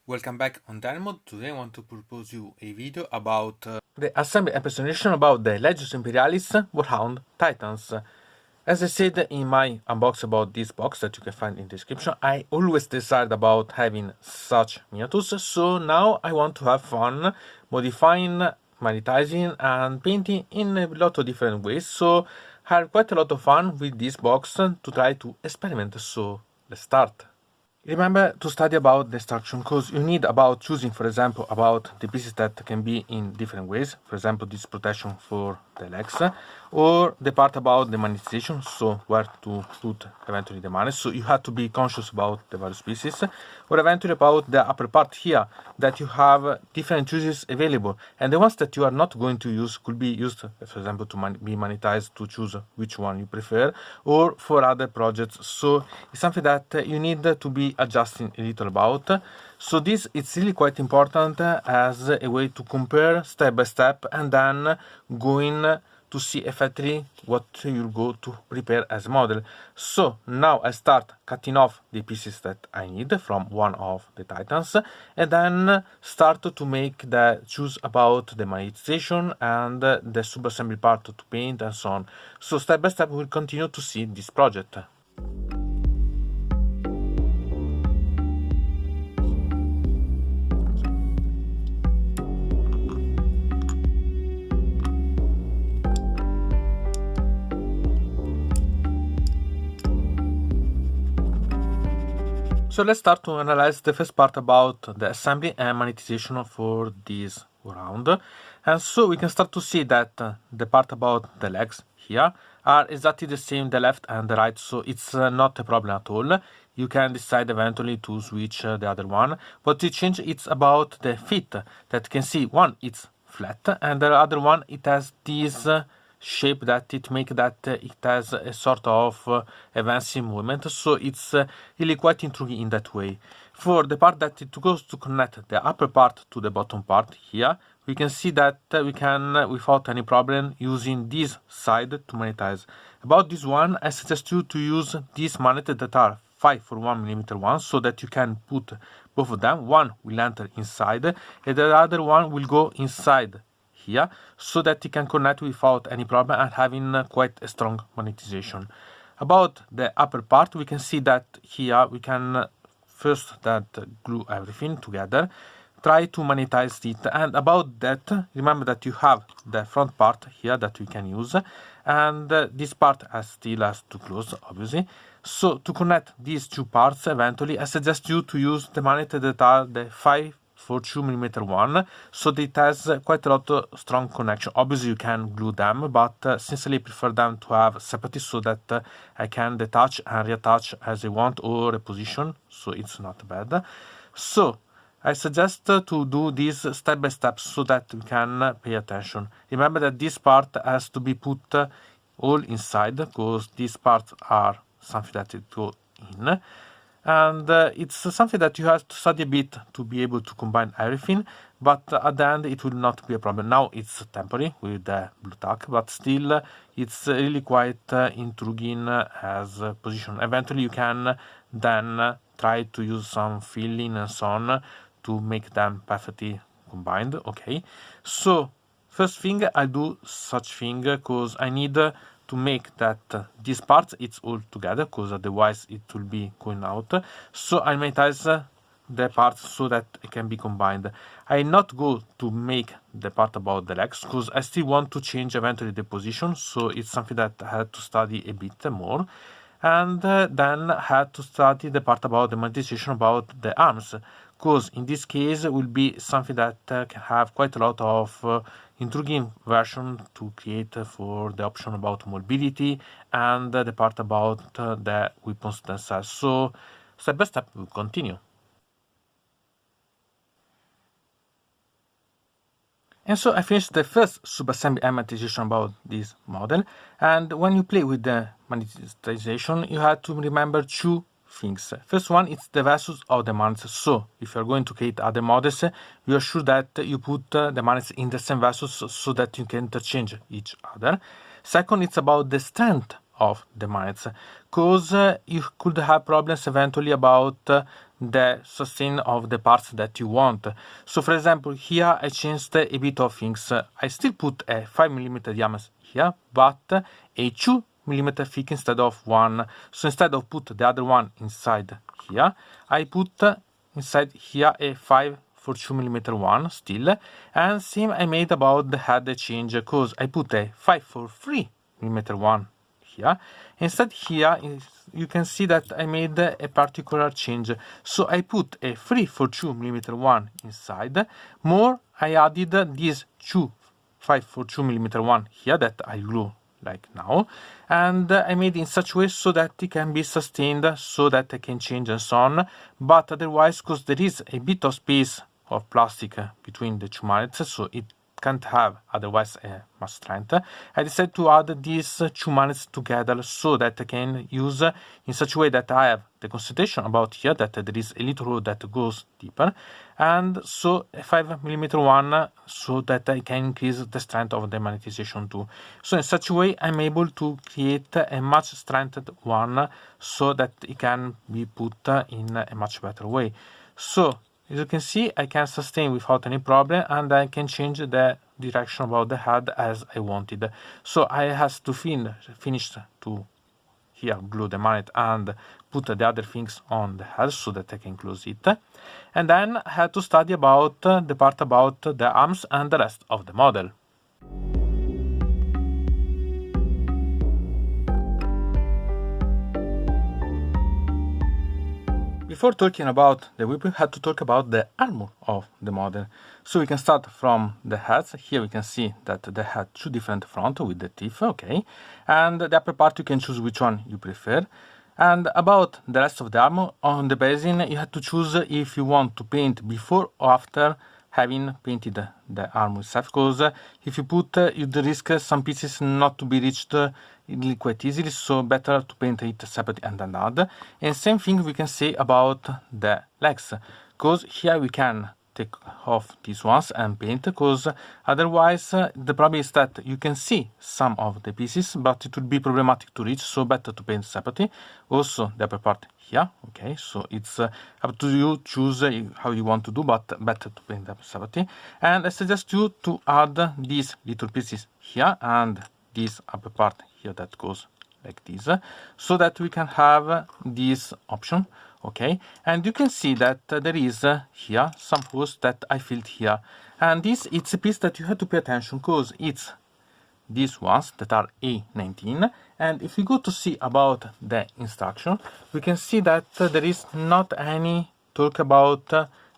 Welcome back on deynonmod. Today I want to propose you a video about the assembly and presentation about the Legions Imperialis Warhound Titans. As I said in my unbox about this box that you can find in the description, I always decided about having such miniatures, so now I want to have fun modifying, magnetizing and painting in a lot of different ways, so I had quite a lot of fun with this box to try to experiment, so let's start. Remember to study about destruction, because you need about choosing, for example, about the pieces that can be in different ways. For example, this protection for the legs, or the part about the monetization, so where to put eventually the money. So you have to be conscious about the various pieces, or eventually about the upper part here, that you have different choices available, and the ones that you are not going to use could be used, for example, to be monetized, to choose which one you prefer, or for other projects. So it's something that you need to be adjusting a little about. So this it's really quite important as a way to compare step by step, and then going to see effectively what you'll go to prepare as a model. So now I start cutting off the pieces that I need from one of the Titans, and then start to make the choose about the monetization and the sub-assembly part to paint and so on. So step by step we'll continue to see this project. So let's start to analyze the first part about the assembly and monetization for this round. And so we can start to see that the part about the legs here are exactly the same, the left and the right, so it's not a problem at all. You can decide eventually to switch the other one. What you change, it's about the feet, that you can see one it's flat and the other one it has this shape that it make that it has a sort of advancing movement, so it's really quite intriguing in that way. For the part that it goes to connect the upper part to the bottom part here, we can see that we can without any problem using this side to monetize. About this one, I suggest you to use these magnets that are 5 for 1mm ones, so that you can put both of them. One will enter inside and the other one will go inside here, so that you can connect without any problem and having quite a strong monetization. About the upper part, we can see that here we can first that glue everything together, try to monetize it, and about that remember that you have the front part here that we can use, and this part still has to close obviously. So to connect these two parts eventually, I suggest you to use the magnets that are the 5 for 2mm one, so that it has quite a lot of strong connection. Obviously you can glue them, but sincerely prefer them to have separately, so that I can detach and reattach as I want, or reposition, so it's not bad. So I suggest to do this step by step, so that we can pay attention. Remember that this part has to be put all inside, because these parts are something that it go in. And it's something that you have to study a bit to be able to combine everything, but at the end it will not be a problem. Now it's temporary with the blue tack, but still it's really quite intriguing as a position. Eventually you can then try to use some filling and so on to make them perfectly combined. Okay, so first thing I do such thing because I need to make that these parts it's all together, because otherwise it will be going out. So I monetize the parts so that it can be combined. I not go to make the part about the legs, because I still want to change eventually the position, so it's something that I had to study a bit more. And then I had to study the part about the monetization about the arms, because in this case it will be something that can have quite a lot of intriguing version to create for the option about mobility and the part about the weapons themselves. So step by step we'll continue. And so I finished the first subassembly and monetization about this model. And when you play with the monetization, you have to remember two things. First one is the values of the magnets. So if you're going to create other models, you are sure that you put the magnets in the same values, so that you can interchange each other. Second, it's about the strength of the magnets, because you could have problems eventually about the sustain of the parts that you want. So for example, here I changed a bit of things. I still put a 5mm diameter here, but a 2mm thick instead of 1. So instead of put the other one inside here, I put inside here a 5 for 2mm one still. And same I made about the head change, because I put a 5 for 3mm one here. Instead here you can see that I made a particular change. So I put a 3 for 2mm one inside. More, I added this 5 for 2mm one here that I glue like now, and I made in such a way so that it can be sustained, so that I can change and so on. But otherwise, because there is a bit of space of plastic between the two magnets, so it can't have otherwise much strength, I decided to add these two magnets together so that I can use in such a way that I have the concentration about here, that there is a little hole that goes deeper, and so a 5mm one, so that I can increase the strength of the magnetization too. So in such a way I'm able to create a much strengthened one, so that it can be put in a much better way. So as you can see, I can sustain without any problem, and I can change the direction about the head as I wanted. So I have to finish to here glue the magnet and put the other things on the head so that I can close it. And then I had to study about the part about the arms and the rest of the model. Before talking about the weapon, we had to talk about the armor of the model. So we can start from the heads. Here we can see that they had two different fronts with the teeth, okay? And the upper part you can choose which one you prefer. And about the rest of the armor, on the basin you have to choose if you want to paint before or after having painted the armor itself, because if you put, you risk some pieces not to be reached quite easily, so better to paint it separately and then add. And same thing we can say about the legs, because here we can take off these ones and paint, because otherwise the problem is that you can see some of the pieces, but it would be problematic to reach, so better to paint separately. Also the upper part here, okay, so it's up to you choose how you want to do, but better to paint them separately. And I suggest you to add these little pieces here and this upper part here that goes like this, so that we can have this option, okay? And you can see that there is here some holes that I filled here, and this it's a piece that you have to pay attention, because it's these ones that are A19. And if we go to see about the instruction, we can see that there is not any talk about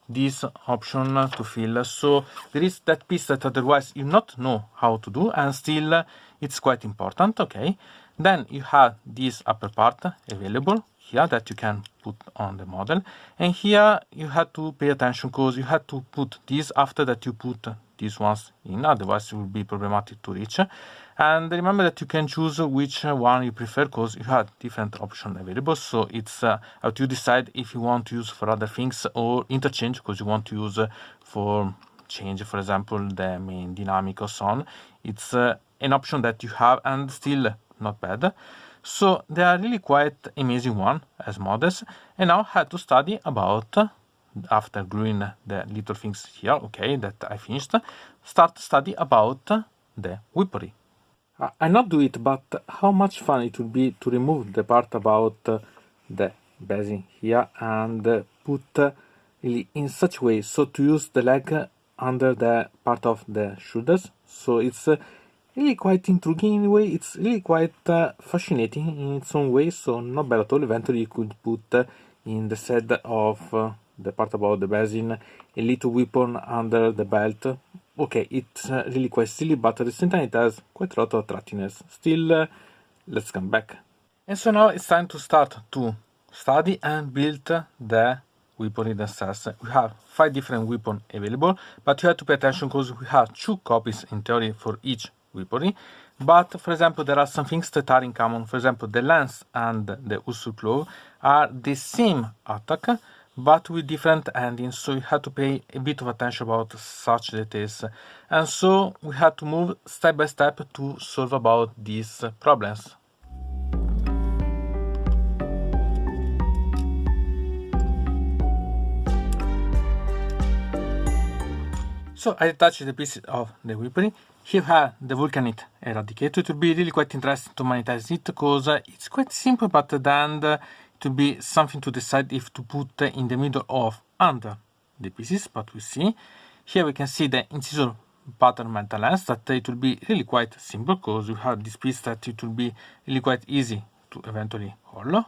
this option to fill. So there is that piece that otherwise you not know how to do, and still it's quite important, okay? Then you have this upper part available here that you can put on the model, and here you have to pay attention, because you have to put this after that you put these ones in, otherwise it will be problematic to reach. And remember that you can choose which one you prefer, because you have different options available, so it's how to decide if you want to use for other things or interchange, because you want to use for change, for example, the main dynamic or so on. It's an option that you have, and still not bad. So they are really quite amazing one as models. And now I had to study about, after gluing the little things here, okay, that I finished, start to study about the weaponry. I not do it, but how much fun it would be to remove the part about the basin here and put really in such way, so to use the leg under the part of the shoulders. So it's really quite intriguing in a way, it's really quite fascinating in its own way, so not bad at all. Eventually you could put in the set of the part about the basin a little weapon under the belt. Okay, it's really quite silly, but at the same time it has quite a lot of attractiveness. Still, let's come back. And so now it's time to start to study and build the weaponry themselves. We have 5 different weapons available, but you have to pay attention, because we have 2 copies in theory for each weaponry. But for example, there are some things that are in common. For example, the lance and the usul claw are the same attack, but with different endings, so you have to pay a bit of attention about such details. And so we had to move step by step to solve about these problems. So I attached the pieces of the weaponry. Here we have the Vulcanite Eradicator. It will be really quite interesting to monetize it because it's quite simple, but then it will be something to decide if to put in the middle of under the pieces. But we see here we can see the incisor pattern mental lens that it will be really quite simple because we have this piece that it will be really quite easy to eventually hollow.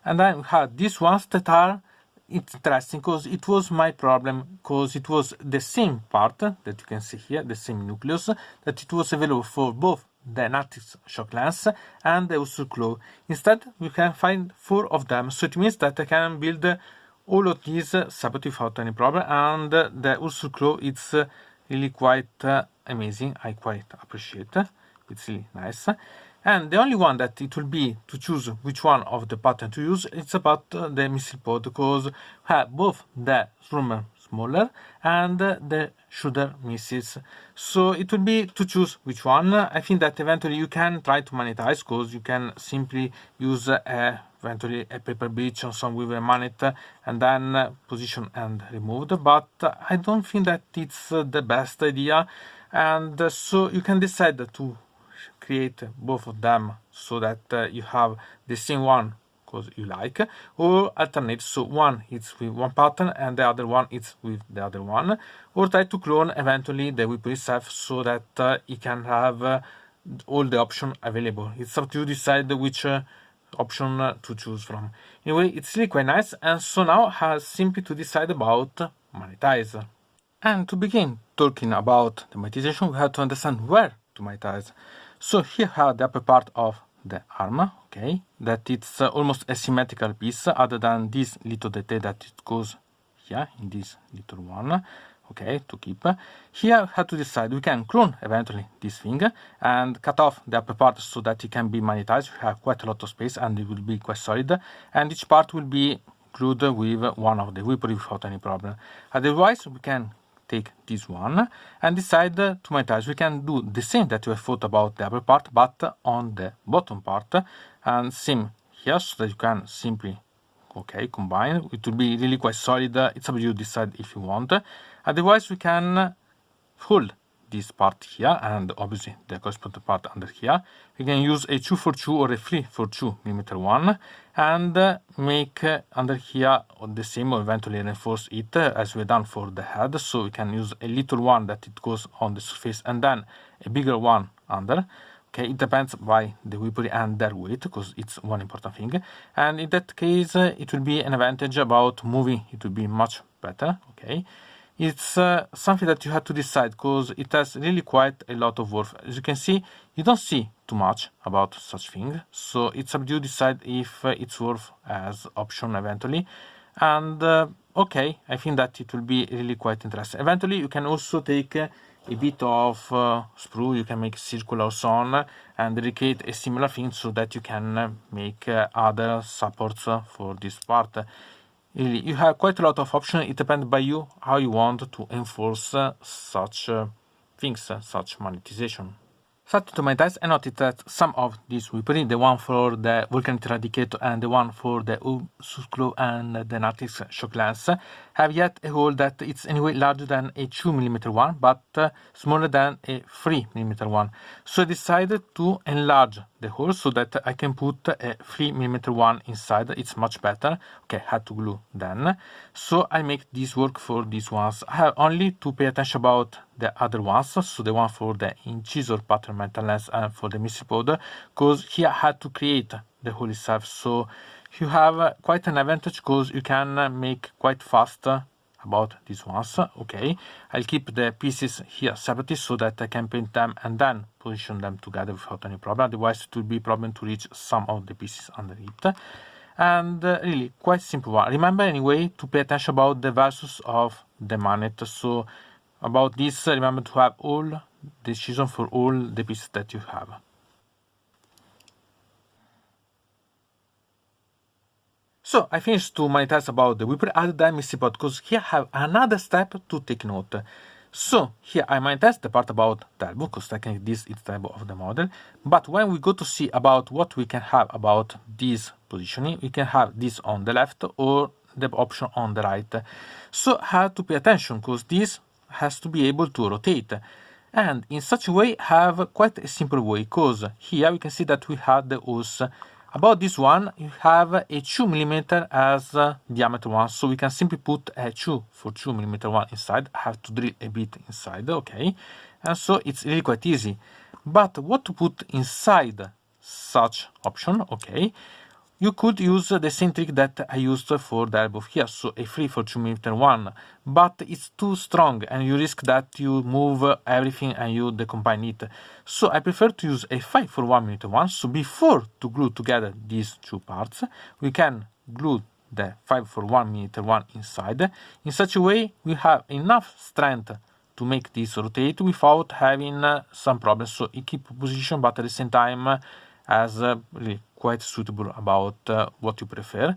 And then we have these ones that are interesting because it was my problem, because it was the same part that you can see here, the same nucleus, that it was available for both the Natrix shock lens and the Ursur Claw. Instead we can find 4 of them, so it means that I can build all of these separately without any problem, and the Ursur Claw it's really quite amazing. I quite appreciate it. It's really nice. And the only one that it will be to choose which one of the pattern to use, it's about the missile pod, because we have both the Swarmer smaller and the shooter missiles. So it will be to choose which one. I think that eventually you can try to monetize, because you can simply use eventually a paper beach or some with a magnet and then position and remove. But I don't think that it's the best idea, and so you can decide to create both of them so that you have the same one because you like, or alternate, so one is with one pattern and the other one is with the other one, or try to clone eventually the weapon itself so that you can have all the options available. It's up to you to decide which option to choose from. Anyway, it's really quite nice, and so now I have simply to decide about monetize. And to begin talking about the monetization, we have to understand where to monetize. So here we have the upper part of the armor, okay, that it's almost a symmetrical piece, other than this little detail that it goes here in this little one, okay, to keep. Here we have to decide, we can clone eventually this thing and cut off the upper part so that it can be monetized. We have quite a lot of space and it will be quite solid, and each part will be glued with one of the weaponry without any problem. Otherwise, we can take this one and decide to monetize. We can do the same that we have thought about the upper part, but on the bottom part, and same here, so that you can simply, okay, combine. It will be really quite solid. It's up to you to decide if you want. Otherwise, we can hold this part here and obviously the corresponding part under here. We can use a 2x2 or a 3x2mm one and make under here the same, or eventually reinforce it as we've done for the head. So we can use a little one that it goes on the surface and then a bigger one under. Okay, it depends by the weaponry and their weight, because it's one important thing. And in that case, it will be an advantage about moving. It will be much better. Okay. It's something that you have to decide, because it has really quite a lot of worth. As you can see, you don't see too much about such thing, so it's up to you to decide if it's worth as option eventually. And okay, I think that it will be really quite interesting. Eventually, you can also take a bit of sprue, you can make circular or so on, and recreate a similar thing so that you can make other supports for this part. Really, you have quite a lot of options. It depends by you how you want to enforce such things, such monetization. Starting to monetize, I noticed that some of these weaponry, the one for the Vulcanite Eradicator and the one for the Ursur Claw and the Natrix shock lens, have yet a hole that it's anyway larger than a 2mm one, but smaller than a 3mm one. So I decided to enlarge the hole so that I can put a 3mm one inside. It's much better. Okay, had to glue then. So I make this work for these ones. I have only to pay attention about the other ones, so the one for the incisor pattern mental lens and for the missile pod, because here I had to create the hole itself. So you have quite an advantage because you can make quite fast about these ones. Okay, I'll keep the pieces here separately so that I can paint them and then position them together without any problem. Otherwise it will be a problem to reach some of the pieces under it. And really quite simple one. Remember anyway to pay attention about the versus of the magnet. So about this, remember to have all decision for all the pieces that you have. So I finished to monetize about the weaponry other than missile pod, because here I have another step to take note. So here I monetize the part about the elbow, because technically this is the elbow of the model. But when we go to see about what we can have about this positioning, we can have this on the left or the option on the right. So I have to pay attention, because this has to be able to rotate. And in such a way have quite a simple way, because here we can see that we have the hose. About this one, you have a 2mm as diameter one, so we can simply put a 2 for 2mm one inside. I have to drill a bit inside, okay? And so it's really quite easy. But what to put inside such option, okay? You could use the same trick that I used for the elbow here, so a 3 for 2mm one, but it's too strong and you risk that you move everything and you decombine it. So I prefer to use a 5 for 1mm one, so before to glue together these two parts, we can glue the 5 for 1mm one inside. In such a way, we have enough strength to make this rotate without having some problems, so it keeps position, but at the same time as really quite suitable about what you prefer.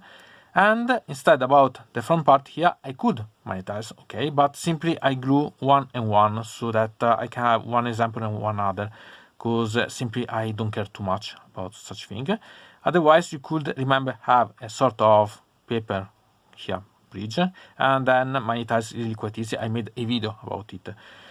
And instead about the front part here, I could magnetize, okay, but simply I glue one and one so that I can have one example and one other, because simply I don't care too much about such thing. Otherwise, you could remember have a sort of paper here bridge and then magnetize really quite easy. I made a video about it.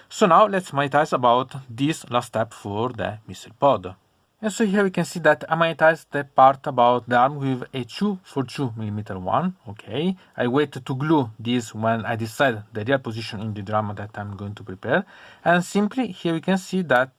So now let's magnetize about this last step for the missile pod. And so here we can see that I magnetized the part about the arm with a 2 for 2mm one, okay. I wait to glue this when I decide the real position in the drum that I'm going to prepare. And simply here we can see that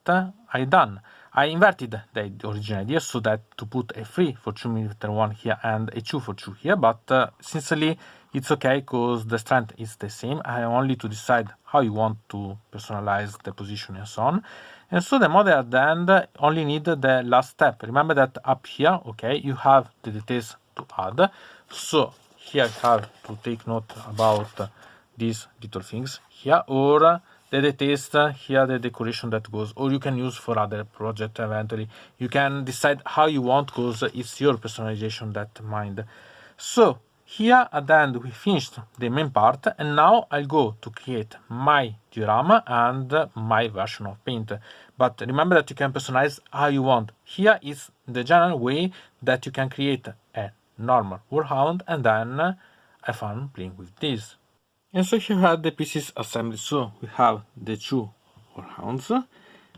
I done. I inverted the original idea so that to put a 3 for 2mm one here and a 2 for 2 here, but sincerely it's okay because the strength is the same. I have only to decide how you want to personalize the position and so on. And so the model at the end only need the last step. Remember that up here, okay, you have the details to add. So here I have to take note about these little things here, or the details here, the decoration that goes, or you can use for other project eventually. You can decide how you want, because it's your personalization that mind. So here at the end we finished the main part, and now I'll go to create my diorama and my version of paint. But remember that you can personalize how you want. Here is the general way that you can create a normal Warhound and then have fun playing with this. And so here we have the pieces assembled. So we have the two Warhounds,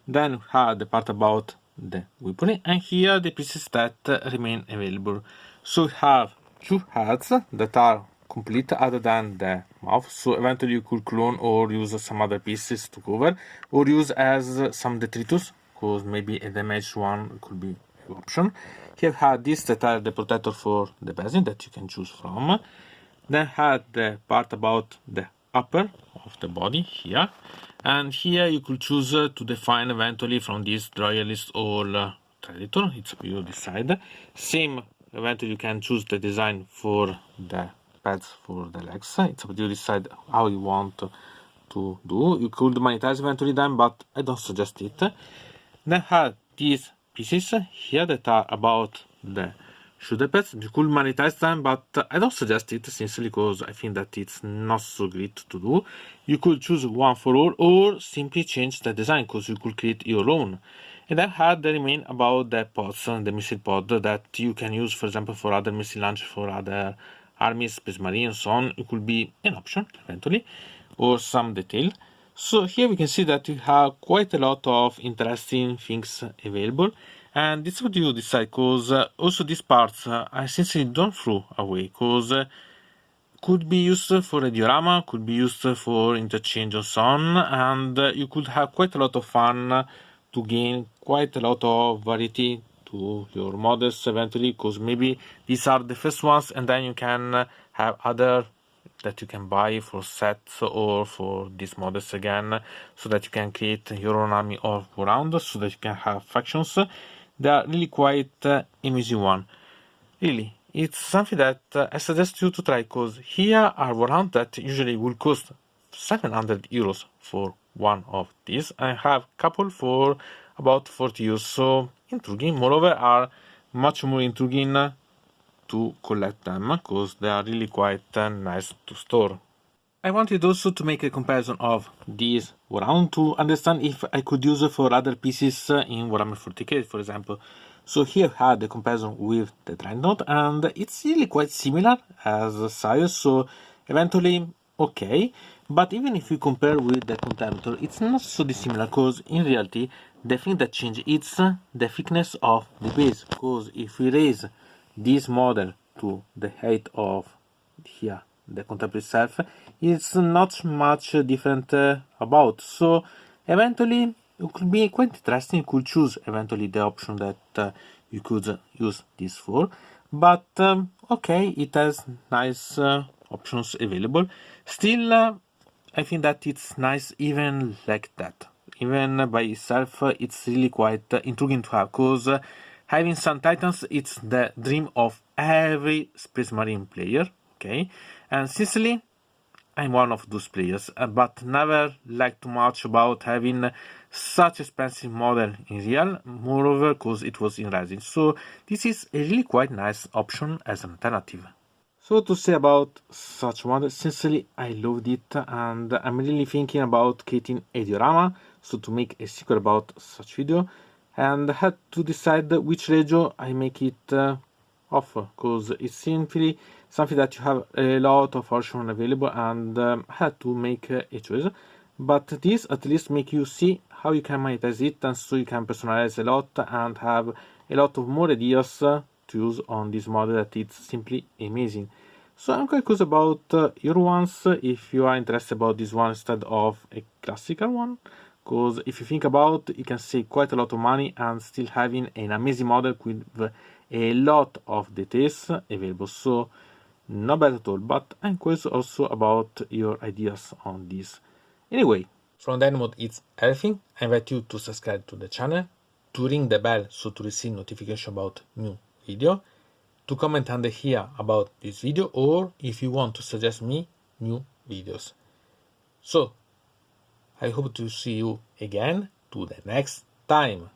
then we have the part about the weaponry, and here the pieces that remain available. So we have two heads that are complete other than the mouth, so eventually you could clone or use some other pieces to cover, or use as some detritus, because maybe a damaged one could be an option. Here we have this that are the protector for the basin that you can choose from. Then had the part about the upper of the body here, and here you could choose to define eventually from this royalist or traditor. It's up you decide. Same, eventually you can choose the design for the pads for the legs. It's up to you decide how you want to do. You could magnetize eventually them, but I don't suggest it. Then had these pieces here that are about the shoulder pads. You could magnetize them, but I don't suggest it sincerely, because I think that it's not so great to do. You could choose one for all, or simply change the design, because you could create your own. And I had the remain about the pods, the missile pod that you can use, for example, for other missile launch, for other armies, space marine, and so on. It could be an option eventually, or some detail. So here we can see that we have quite a lot of interesting things available, and it's what you decide, because also these parts I sincerely don't throw away, because could be used for a diorama, could be used for interchange and so on, and you could have quite a lot of fun to gain quite a lot of variety to your models eventually, because maybe these are the first ones, and then you can have other that you can buy for sets or for these models again, so that you can create your own army of Warhound, so that you can have factions. They are really quite amazing one. Really, it's something that I suggest you to try, because here are Warhound that usually will cost 700 euros for one of these. I have couple for about 40 euros, so intriguing. Moreover, are much more intriguing to collect them, because they are really quite nice to store. I wanted also to make a comparison of these Warhound to understand if I could use it for other pieces in Warhammer 40k, for example. So here I had the comparison with the Dreadnought, and it's really quite similar as size, so eventually okay. But even if we compare with the Contemptor, it's not so dissimilar, because in reality the thing that changes is the thickness of the base, because if we raise this model to the height of here the Contemptor itself, it's not much different about. So eventually it could be quite interesting. You could choose eventually the option that you could use this for, but okay, it has nice options available. Still, I think that it's nice even like that. Even by itself, it's really quite intriguing to have, because having some Titans, it's the dream of every Space Marine player, okay? And sincerely, I'm one of those players, but never liked too much about having such expensive model in real, moreover because it was in resin. So this is a really quite nice option as an alternative. So to say about such model, sincerely I loved it, and I'm really thinking about creating a diorama, so to make a sequel about such video, and I had to decide which regio I make it offer, because it's simply something that you have a lot of options available, and I had to make a choice. But this at least make you see how you can monetize it, and so you can personalize a lot and have a lot of more ideas to use on this model that it's simply amazing. So I'm quite curious about your ones, if you are interested about this one instead of a classical one, because if you think about, you can save quite a lot of money and still having an amazing model with a lot of details available. So not bad at all, but I'm curious also about your ideas on this. Anyway, from deynonmod it's everything. I invite you to subscribe to the channel, to ring the bell so to receive notification about new video, to comment under here about this video, or if you want to suggest me new videos. So I hope to see you again to the next time.